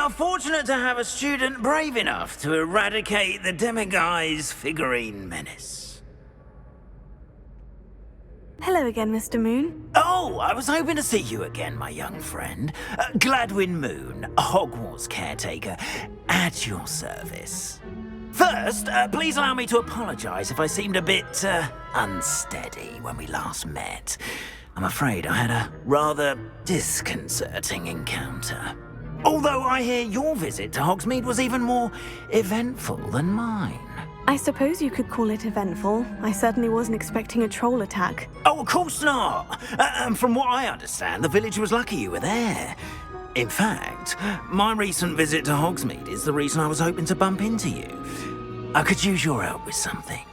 are fortunate to have a student brave enough to eradicate the demiguise figurine menace. Hello again, Mr. Moon. Oh, I was hoping to see you again, my young friend. Gladwin Moon, Hogwarts caretaker, at your service. First, please allow me to apologise if I seemed a bit unsteady when we last met. I'm afraid I had a rather disconcerting encounter. Although I hear your visit to Hogsmeade was even more eventful than mine. I suppose you could call it eventful. I certainly wasn't expecting a troll attack. Oh, of course not. And from what I understand, the village was lucky you were there. In fact, my recent visit to Hogsmeade is the reason I was hoping to bump into you. I could use your help with something.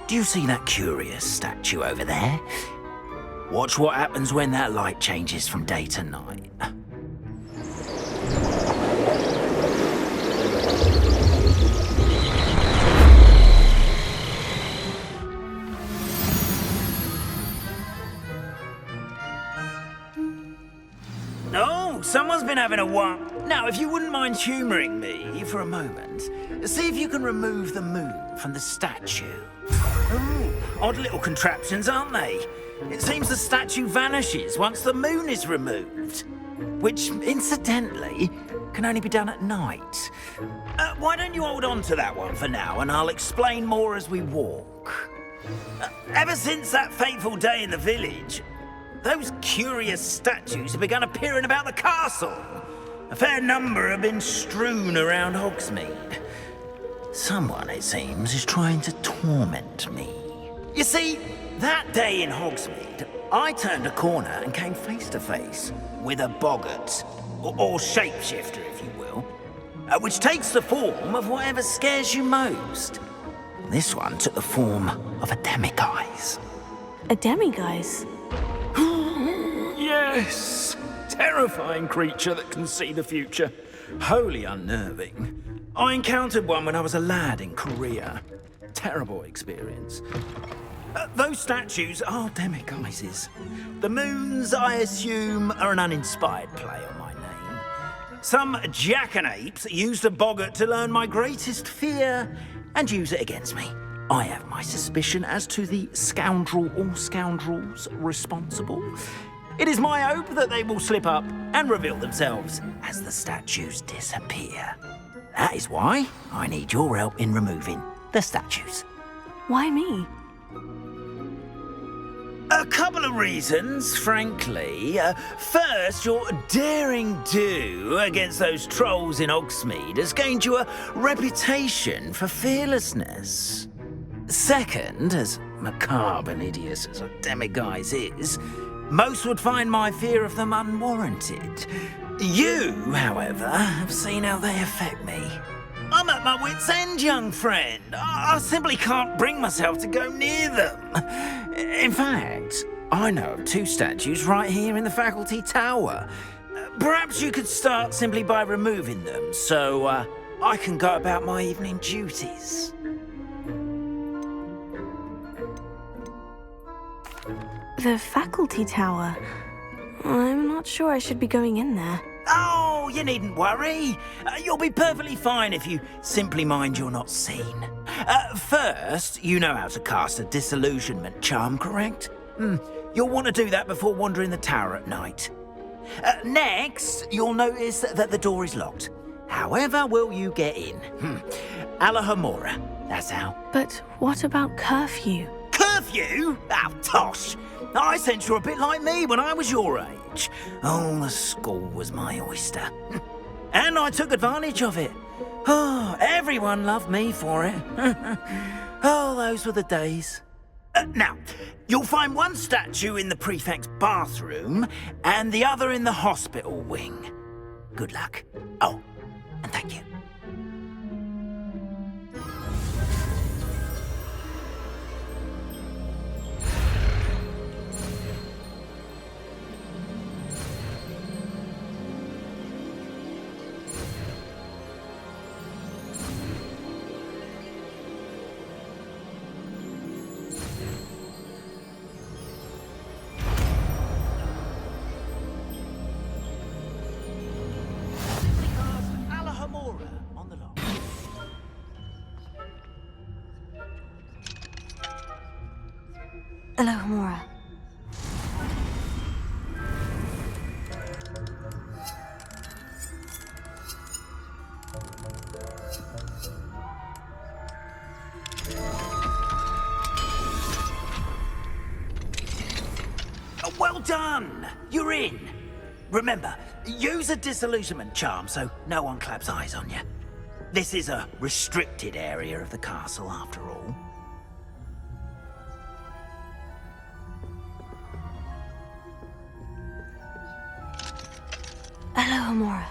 Do you see that curious statue over there? Watch what happens when that light changes from day to night. Oh, someone's been having a one. Now, if you wouldn't mind humouring me for a moment, see if you can remove the moon from the statue. Oh, odd little contraptions, aren't they? It seems the statue vanishes once the moon is removed, which, incidentally, can only be done at night. Why don't you hold on to that one for now, and I'll explain more as we walk. Ever since that fateful day in the village, those curious statues have begun appearing about the castle. A fair number have been strewn around Hogsmeade. Someone, it seems, is trying to torment me. You see, that day in Hogsmeade, I turned a corner and came face to face with a boggart, or shapeshifter, if you will, which takes the form of whatever scares you most. This one took the form of a demiguise. A demiguise? Yes! Terrifying creature that can see the future. Wholly unnerving. I encountered one when I was a lad in Korea. Terrible experience. Those statues are demiguises. The moons, I assume, are an uninspired play on my name. Some jackanapes used a boggart to learn my greatest fear and use it against me. I have my suspicion as to the scoundrel or scoundrels responsible. It is my hope that they will slip up and reveal themselves as the statues disappear. That is why I need your help in removing the statues. Why me? A couple of reasons, frankly. First, your daring do against those trolls in Hogsmeade has gained you a reputation for fearlessness. Second, as macabre and hideous as a demiguise is, most would find my fear of them unwarranted. You, however, have seen how they affect me. I'm at my wit's end, young friend. I simply can't bring myself to go near them. In fact, I know of two statues right here in the faculty tower. Perhaps you could start simply by removing them, so I can go about my evening duties. The faculty tower? I'm not sure I should be going in there. Oh, you needn't worry. You'll be perfectly fine if you simply mind you're not seen. First, you know how to cast a disillusionment charm, correct? You'll want to do that before wandering the tower at night. Next, you'll notice that the door is locked. However will you get in? Alahomora, that's how. But what about curfew? Curfew? Oh, tosh. I sense you're a bit like me when I was your age. Oh, the school was my oyster. And I took advantage of it. Oh, everyone loved me for it. Oh, those were the days. Now, you'll find one statue in the prefect's bathroom and the other in the hospital wing. Good luck. Oh, and thank you. Hello, Mora. Oh, well done! You're in. Remember, use a disillusionment charm so no one claps eyes on you. This is a restricted area of the castle, after all. Hello, Mora.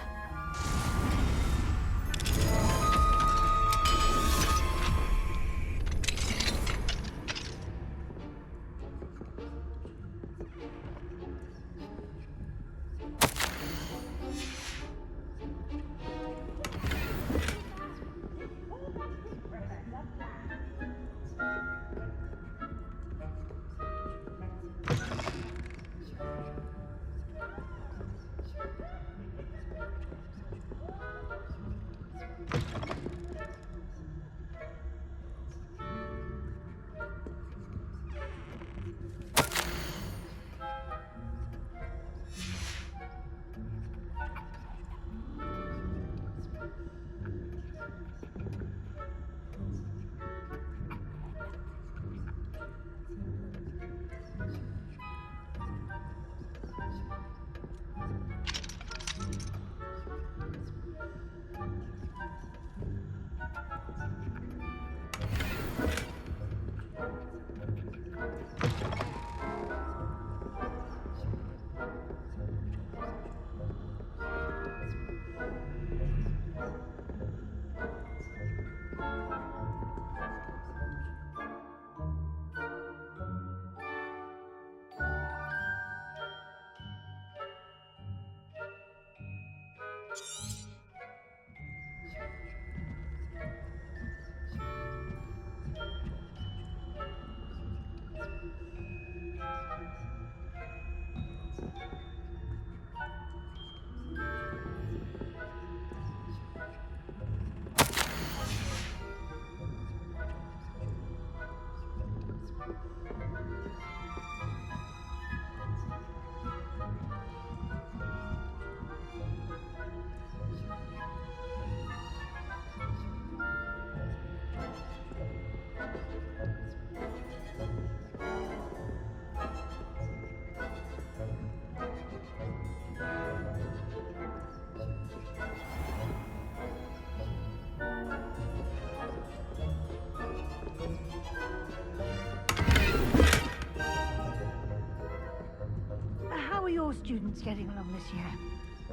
How are your students getting along this year?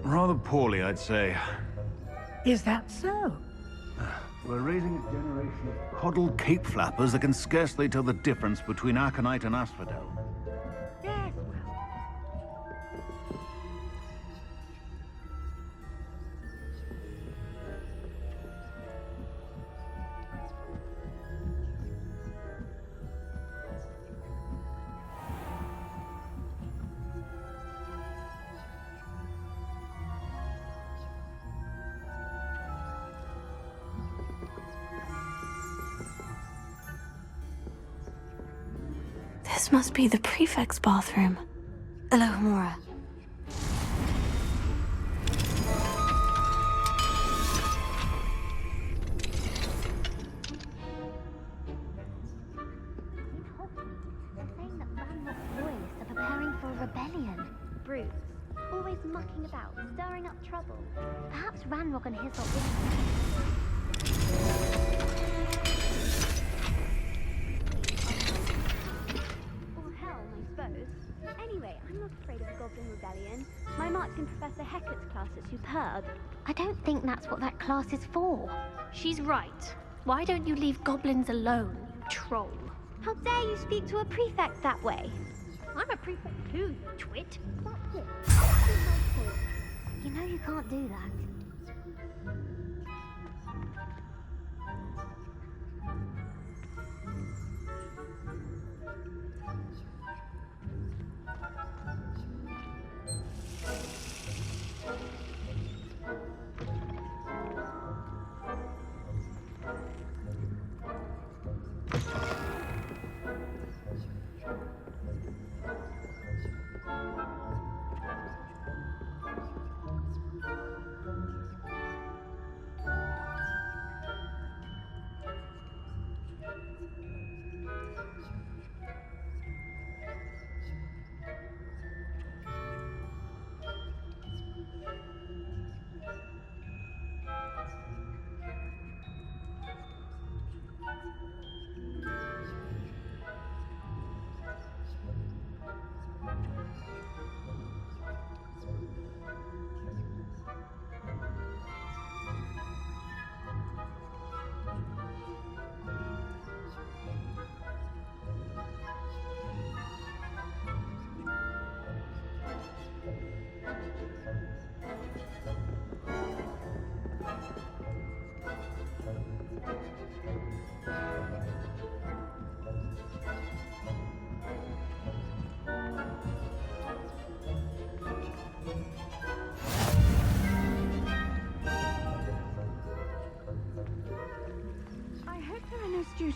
Rather poorly, I'd say. Is that so? We're raising a generation of coddled cape flappers that can scarcely tell the difference between aconite and asphodel. Yes, well. This must be the prefect's bathroom. Hello, Mora. Saying that Ranrock's loyalists are preparing for a rebellion. Brutes, always mucking about, stirring up trouble. Perhaps Ranrock and his lot or helm, I suppose. Anyway, I'm not afraid of a goblin rebellion. My marks in Professor Hecat's class are superb. I don't think that's what that class is for. She's right. Why don't you leave goblins alone, you troll? How dare you speak to a prefect that way? I'm a prefect too, you twit. That's it. You know you can't do that.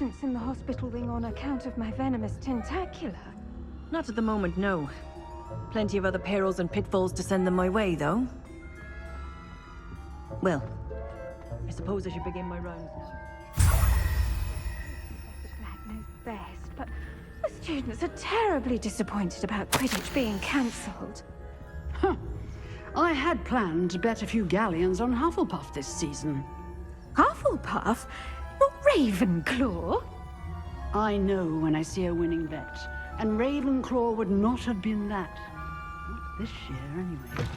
patients in the hospital wing on account of my venomous tentacula. Not at the moment, no. Plenty of other perils and pitfalls to send them my way, though. Well, I suppose I should begin my rounds now. Black knows best, but the students are terribly disappointed about Quidditch being cancelled. Huh. I had planned to bet a few galleons on Hufflepuff this season. Hufflepuff? Not Ravenclaw? I know when I see a winning bet, and Ravenclaw would not have been that. Not this year, anyway.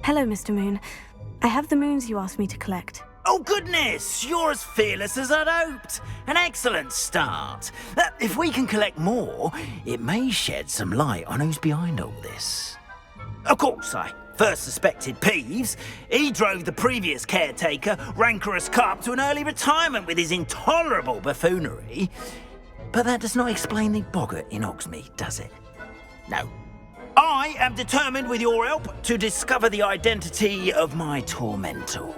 Hello, Mr. Moon. I have the moons you asked me to collect. Oh, goodness! You're as fearless as I'd hoped. An excellent start. If we can collect more, it may shed some light on who's behind all this. Of course, I first suspected Peeves. He drove the previous caretaker, rancorous Carp, to an early retirement with his intolerable buffoonery. But that does not explain the boggart in Hogsmeade, does it? No. I am determined, with your help, to discover the identity of my tormentor.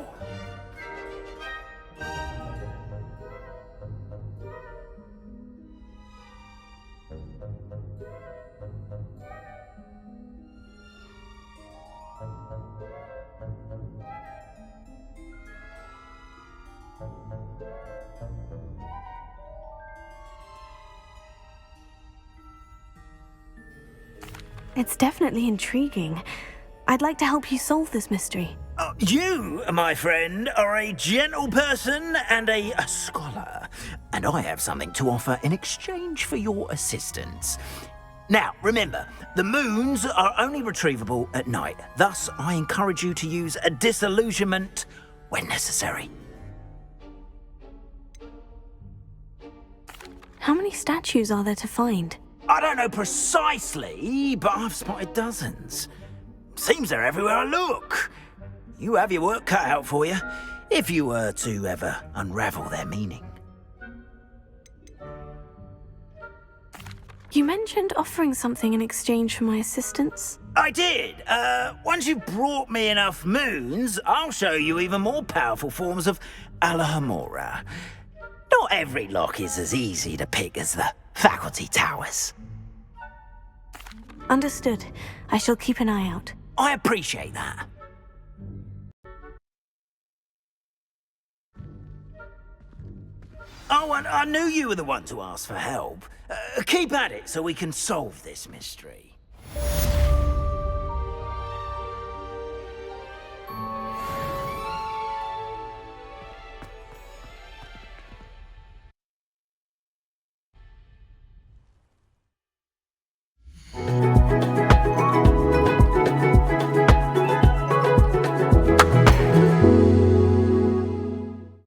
It's definitely intriguing. I'd like to help you solve this mystery. You, my friend, are a gentle person and a scholar, and I have something to offer in exchange for your assistance. Now, remember, the moons are only retrievable at night. Thus, I encourage you to use a disillusionment when necessary. How many statues are there to find? I don't know precisely, but I've spotted dozens. Seems they're everywhere I look. You have your work cut out for you, if you were to ever unravel their meaning. You mentioned offering something in exchange for my assistance. I did. Once you've brought me enough moons, I'll show you even more powerful forms of Alohomora. Not every lock is as easy to pick as the faculty towers. Understood. I shall keep an eye out. I appreciate that. Oh, and I knew you were the one to ask for help. Keep at it so we can solve this mystery.